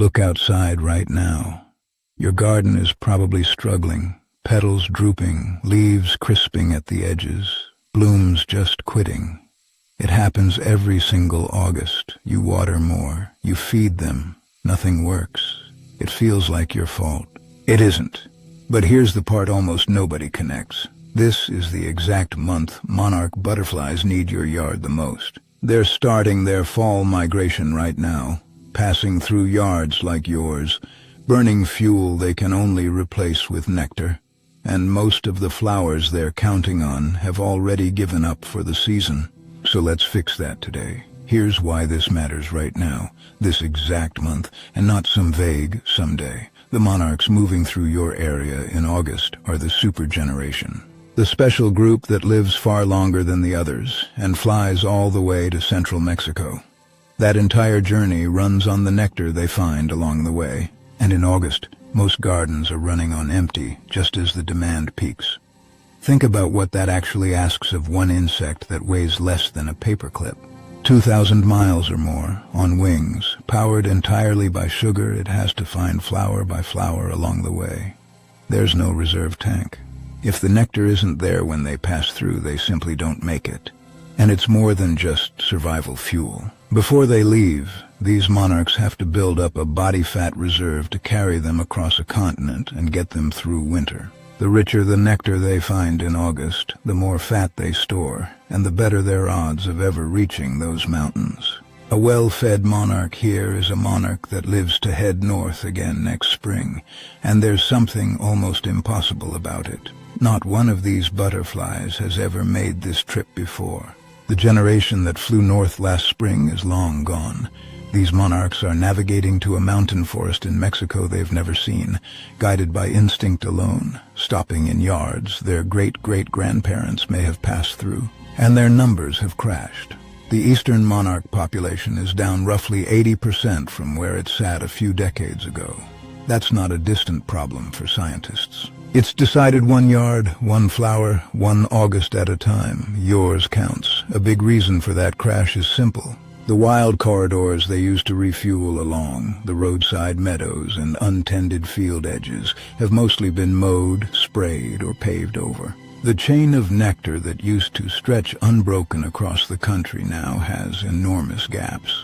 Look outside right now. Your garden is probably struggling, petals drooping, leaves crisping at the edges, blooms just quitting. It happens every single August. You water more, you feed them, nothing works. It feels like your fault. It isn't. But here's the part almost nobody connects. This is the exact month monarch butterflies need your yard the most. They're starting their fall migration right now, passing through yards like yours, burning fuel they can only replace with nectar. And most of the flowers they're counting on have already given up for the season. So let's fix that today. Here's why this matters right now, this exact month, and not some vague someday. The monarchs moving through your area in August are the super generation. The special group that lives far longer than the others and flies all the way to central Mexico. That entire journey runs on the nectar they find along the way. And in August, most gardens are running on empty just as the demand peaks. Think about what that actually asks of one insect that weighs less than a paperclip. 2,000 miles or more, on wings, powered entirely by sugar, it has to find flower by flower along the way. There's no reserve tank. If the nectar isn't there when they pass through, they simply don't make it. And it's more than just survival fuel. Before they leave, these monarchs have to build up a body fat reserve to carry them across a continent and get them through winter. The richer the nectar they find in August, the more fat they store, and the better their odds of ever reaching those mountains. A well-fed monarch here is a monarch that lives to head north again next spring, and there's something almost impossible about it. Not one of these butterflies has ever made this trip before. The generation that flew north last spring is long gone. These monarchs are navigating to a mountain forest in Mexico they've never seen, guided by instinct alone, stopping in yards their great-great-grandparents may have passed through, and their numbers have crashed. The eastern monarch population is down roughly 80% from where it sat a few decades ago. That's not a distant problem for scientists. It's decided one yard, one flower, one August at a time. Yours counts. A big reason for that crash is simple. The wild corridors they used to refuel along, the roadside meadows and untended field edges, have mostly been mowed, sprayed, or paved over. The chain of nectar that used to stretch unbroken across the country now has enormous gaps.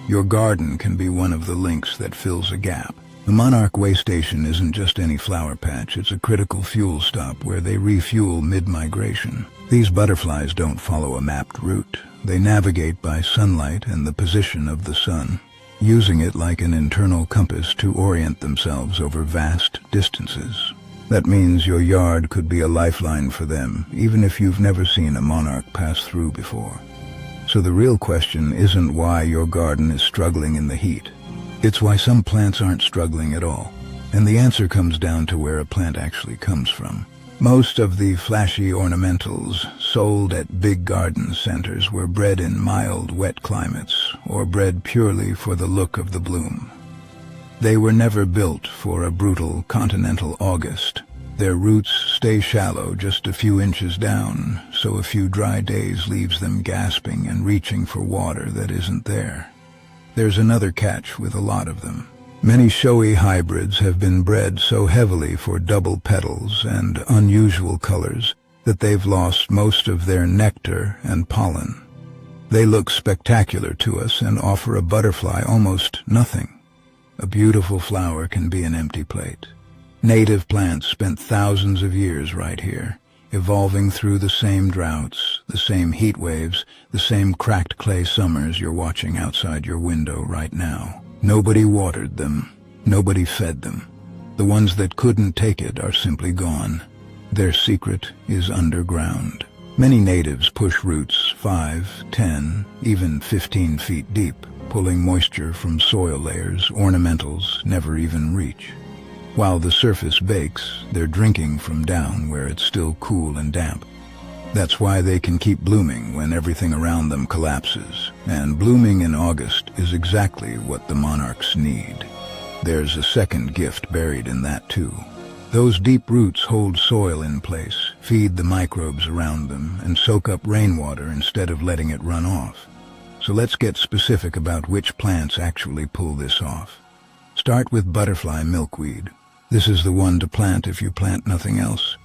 Your garden can be one of the links that fills a gap. The Monarch Way Station isn't just any flower patch, it's a critical fuel stop where they refuel mid-migration. These butterflies don't follow a mapped route. They navigate by sunlight and the position of the sun, using it like an internal compass to orient themselves over vast distances. That means your yard could be a lifeline for them, even if you've never seen a monarch pass through before. So the real question isn't why your garden is struggling in the heat. It's why some plants aren't struggling at all. And the answer comes down to where a plant actually comes from. Most of the flashy ornamentals sold at big garden centers were bred in mild, wet climates, or bred purely for the look of the bloom. They were never built for a brutal continental August. Their roots stay shallow, just a few inches down, so a few dry days leaves them gasping and reaching for water that isn't there. There's another catch with a lot of them. Many showy hybrids have been bred so heavily for double petals and unusual colors that they've lost most of their nectar and pollen. They look spectacular to us and offer a butterfly almost nothing. A beautiful flower can be an empty plate. Native plants spent thousands of years right here, evolving through the same droughts, the same heat waves, the same cracked clay summers you're watching outside your window right now. Nobody watered them. Nobody fed them. The ones that couldn't take it are simply gone. Their secret is underground. Many natives push roots 5, 10, even 15 feet deep, pulling moisture from soil layers ornamentals never even reach. While the surface bakes, they're drinking from down where it's still cool and damp. That's why they can keep blooming when everything around them collapses. And blooming in August is exactly what the monarchs need. There's a second gift buried in that too. Those deep roots hold soil in place, feed the microbes around them, and soak up rainwater instead of letting it run off. So let's get specific about which plants actually pull this off. Start with butterfly milkweed. This is the one to plant if you plant nothing else.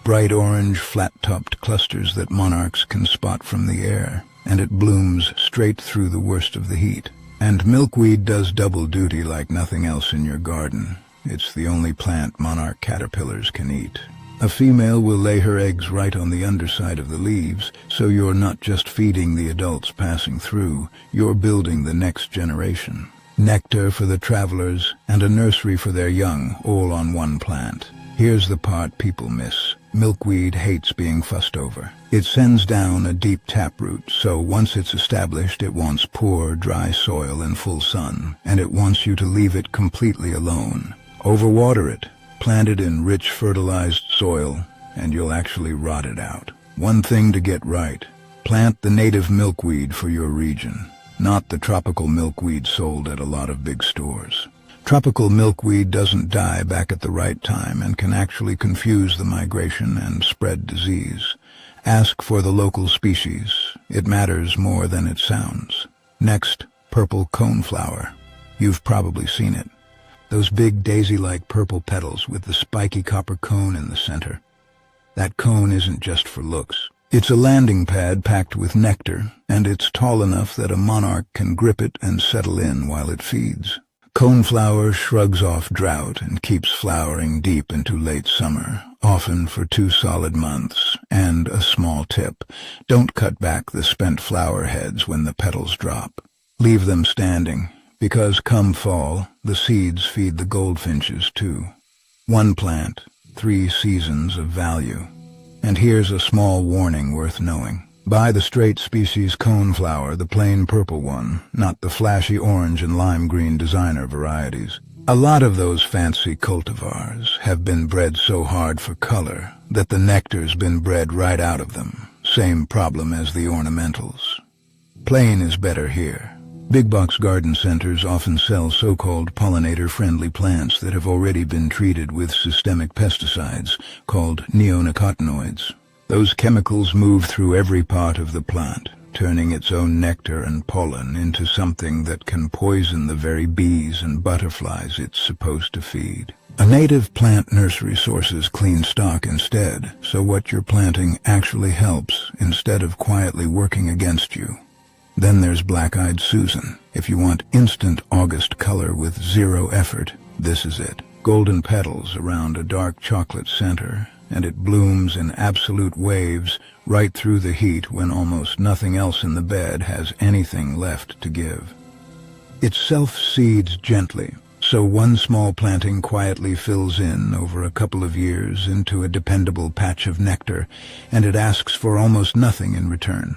Bright orange, flat-topped clusters that monarchs can spot from the air, and it blooms straight through the worst of the heat. And milkweed does double duty like nothing else in your garden. It's the only plant monarch caterpillars can eat. A female will lay her eggs right on the underside of the leaves, so you're not just feeding the adults passing through, you're building the next generation. Nectar for the travelers, and a nursery for their young, all on one plant. Here's the part people miss. Milkweed hates being fussed over. It sends down a deep taproot, so once it's established it wants poor, dry soil and full sun, and it wants you to leave it completely alone. Overwater it. Plant it in rich fertilized soil, and you'll actually rot it out. One thing to get right. Plant the native milkweed for your region, not the tropical milkweed sold at a lot of big stores. Tropical milkweed doesn't die back at the right time and can actually confuse the migration and spread disease. Ask for the local species. It matters more than it sounds. Next, purple coneflower. You've probably seen it. Those big daisy-like purple petals with the spiky copper cone in the center. That cone isn't just for looks. It's a landing pad packed with nectar, and it's tall enough that a monarch can grip it and settle in while it feeds. Coneflower shrugs off drought and keeps flowering deep into late summer, often for 2 solid months. And a small tip, don't cut back the spent flower heads when the petals drop. Leave them standing, because come fall, the seeds feed the goldfinches too. One plant, 3 seasons of value. And here's a small warning worth knowing. Buy the straight species coneflower, the plain purple one, not the flashy orange and lime green designer varieties. A lot of those fancy cultivars have been bred so hard for color that the nectar's been bred right out of them. Same problem as the ornamentals. Plain is better here. Big box garden centers often sell so-called pollinator-friendly plants that have already been treated with systemic pesticides called neonicotinoids. Those chemicals move through every part of the plant, turning its own nectar and pollen into something that can poison the very bees and butterflies it's supposed to feed. A native plant nursery sources clean stock instead, so what you're planting actually helps instead of quietly working against you. Then there's Black-Eyed Susan. If you want instant August color with zero effort, this is it. Golden petals around a dark chocolate center, and it blooms in absolute waves right through the heat when almost nothing else in the bed has anything left to give. It self-seeds gently, so one small planting quietly fills in over a couple of years into a dependable patch of nectar, and it asks for almost nothing in return.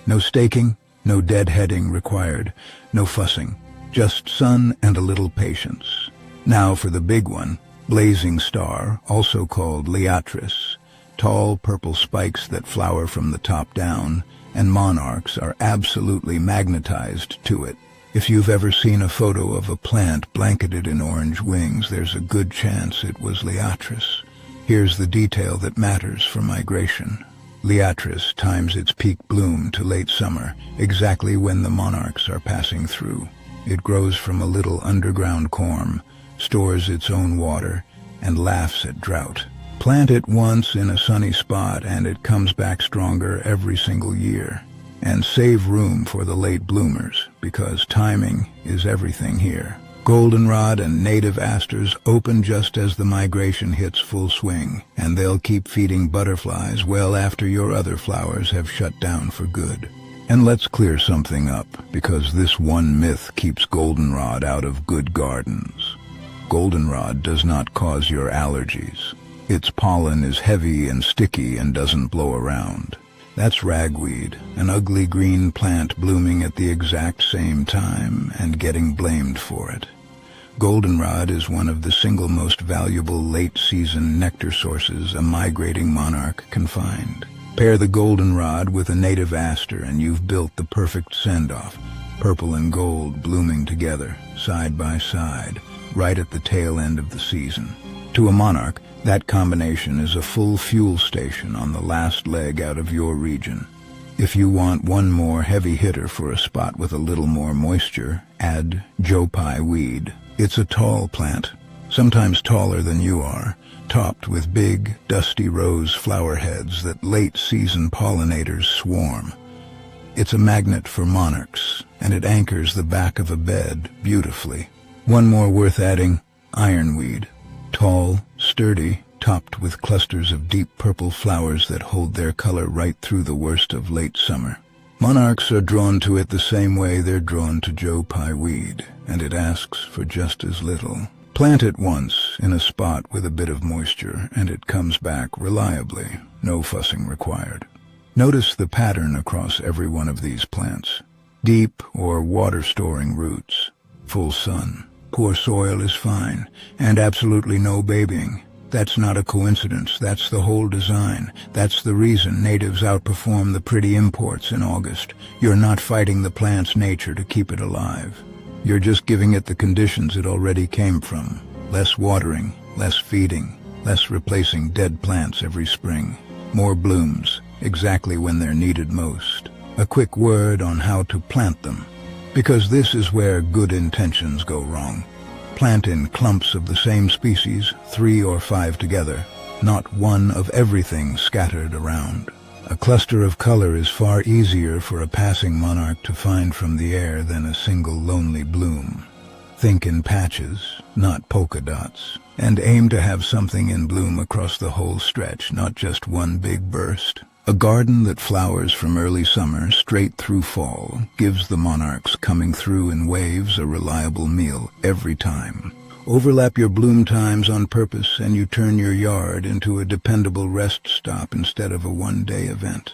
No staking, no deadheading required, no fussing, just sun and a little patience. Now for the big one, blazing star, also called Liatris. Tall purple spikes that flower from the top down, and monarchs are absolutely magnetized to it. If you've ever seen a photo of a plant blanketed in orange wings, there's a good chance it was Liatris. Here's the detail that matters for migration. Liatris times its peak bloom to late summer, exactly when the monarchs are passing through. It grows from a little underground corm, stores its own water, and laughs at drought. Plant it once in a sunny spot and it comes back stronger every single year. And save room for the late bloomers, because timing is everything here. Goldenrod and native asters open just as the migration hits full swing, and they'll keep feeding butterflies well after your other flowers have shut down for good. And let's clear something up, because this one myth keeps goldenrod out of good gardens. Goldenrod does not cause your allergies. Its pollen is heavy and sticky and doesn't blow around. That's ragweed, an ugly green plant blooming at the exact same time and getting blamed for it. Goldenrod is one of the single most valuable late-season nectar sources a migrating monarch can find. Pair the goldenrod with a native aster and you've built the perfect send-off, purple and gold blooming together, side by side, right at the tail end of the season. To a monarch, that combination is a full fuel station on the last leg out of your region. If you want one more heavy hitter for a spot with a little more moisture, add Joe-Pye weed. It's a tall plant, sometimes taller than you are, topped with big, dusty rose flower heads that late-season pollinators swarm. It's a magnet for monarchs, and it anchors the back of a bed beautifully. One more worth adding, ironweed. Tall, sturdy, topped with clusters of deep purple flowers that hold their color right through the worst of late summer. Monarchs are drawn to it the same way they're drawn to Joe-Pye weed, and it asks for just as little. Plant it once in a spot with a bit of moisture, and it comes back reliably, no fussing required. Notice the pattern across every one of these plants. Deep or water-storing roots. Full sun. Poor soil is fine, and absolutely no babying. That's not a coincidence, that's the whole design. That's the reason natives outperform the pretty imports in August. You're not fighting the plant's nature to keep it alive. You're just giving it the conditions it already came from. Less watering, less feeding, less replacing dead plants every spring. More blooms, exactly when they're needed most. A quick word on how to plant them, because this is where good intentions go wrong. Plant in clumps of the same species, 3 or 5 together, not one of everything scattered around. A cluster of color is far easier for a passing monarch to find from the air than a single lonely bloom. Think in patches, not polka dots, and aim to have something in bloom across the whole stretch, not just one big burst. A garden that flowers from early summer straight through fall gives the monarchs coming through in waves a reliable meal every time. Overlap your bloom times on purpose and you turn your yard into a dependable rest stop instead of a one-day event.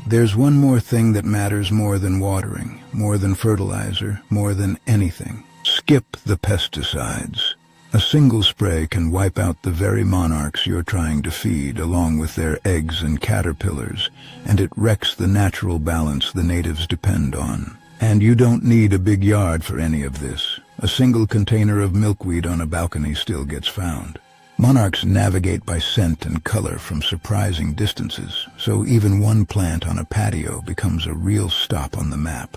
There's one more thing that matters more than watering, more than fertilizer, more than anything. Skip the pesticides. A single spray can wipe out the very monarchs you're trying to feed, along with their eggs and caterpillars, and it wrecks the natural balance the natives depend on. And you don't need a big yard for any of this. A single container of milkweed on a balcony still gets found. Monarchs navigate by scent and color from surprising distances, so even one plant on a patio becomes a real stop on the map.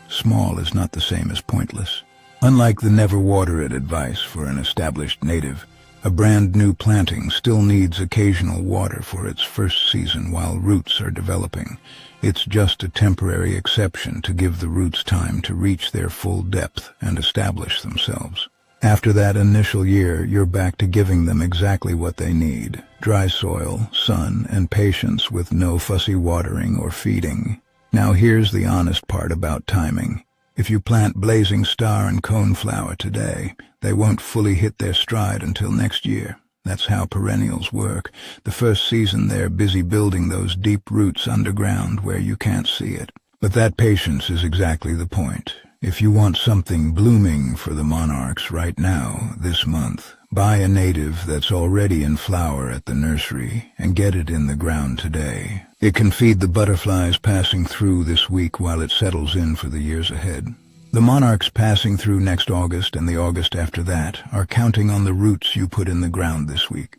Small is not the same as pointless. Unlike the never water it advice for an established native, a brand new planting still needs occasional water for its first season while roots are developing. It's just a temporary exception to give the roots time to reach their full depth and establish themselves. After that initial year, you're back to giving them exactly what they need: dry soil, sun, and patience with no fussy watering or feeding. Now here's the honest part about timing. If you plant Blazing Star and Coneflower today, they won't fully hit their stride until next year. That's how perennials work. The first season they're busy building those deep roots underground where you can't see it. But that patience is exactly the point. If you want something blooming for the monarchs right now, this month, buy a native that's already in flower at the nursery and get it in the ground today. It can feed the butterflies passing through this week while it settles in for the years ahead. The monarchs passing through next August and the August after that are counting on the roots you put in the ground this week.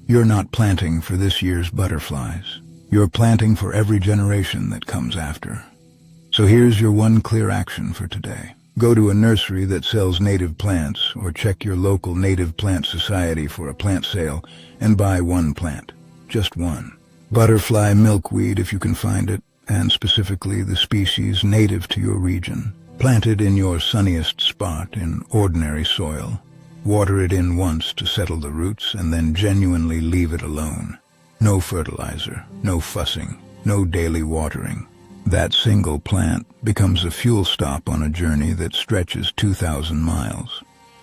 You're not planting for this year's butterflies. You're planting for every generation that comes after. So here's your one clear action for today. Go to a nursery that sells native plants or check your local native plant society for a plant sale and buy one plant. Just one. Butterfly milkweed if you can find it, and specifically the species native to your region. Plant it in your sunniest spot in ordinary soil. Water it in once to settle the roots and then genuinely leave it alone. No fertilizer, no fussing, no daily watering. That single plant becomes a fuel stop on a journey that stretches 2,000 miles.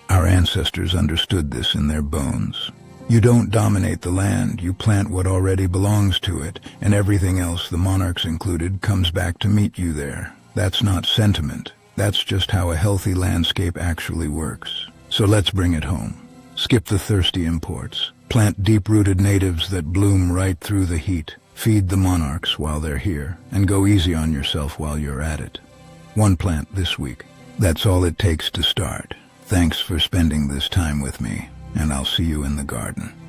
Our ancestors understood this in their bones. You don't dominate the land, you plant what already belongs to it, and everything else, the monarchs included, comes back to meet you there. That's not sentiment. That's just how a healthy landscape actually works. So let's bring it home. Skip the thirsty imports. Plant deep-rooted natives that bloom right through the heat. Feed the monarchs while they're here, and go easy on yourself while you're at it. One plant this week. That's all it takes to start. Thanks for spending this time with me, and I'll see you in the garden.